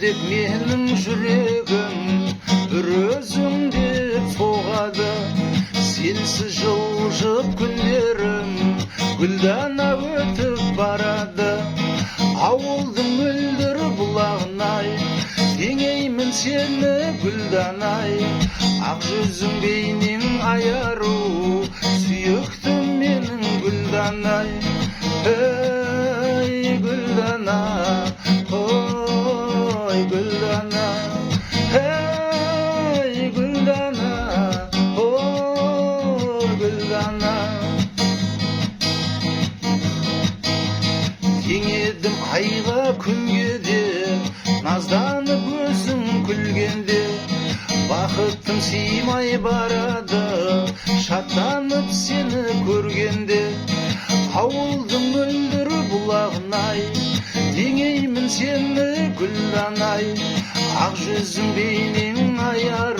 гүлдеп менің жүрегім бір өзің деп соғады. Сенсіз жылжып күндерім гүлдана өтіп барады. Ауылдың мөлдір бұлағынай теңеймін сені гүлданай. Ақ жүзің бейнең аяру сүйіктім менің гүлданай. Ей гүлдана, ой гүлдана, ей гүлдана, ой гүлдана. Теңедім айға күнге де, назданып өзің күлгенде. Бақыттым сыймай барады, шаттанып сені көргенде. Ауылдың мөлдір бұлағынай теңеймін сені гүлданай. Ақ жүзің бейнең аяр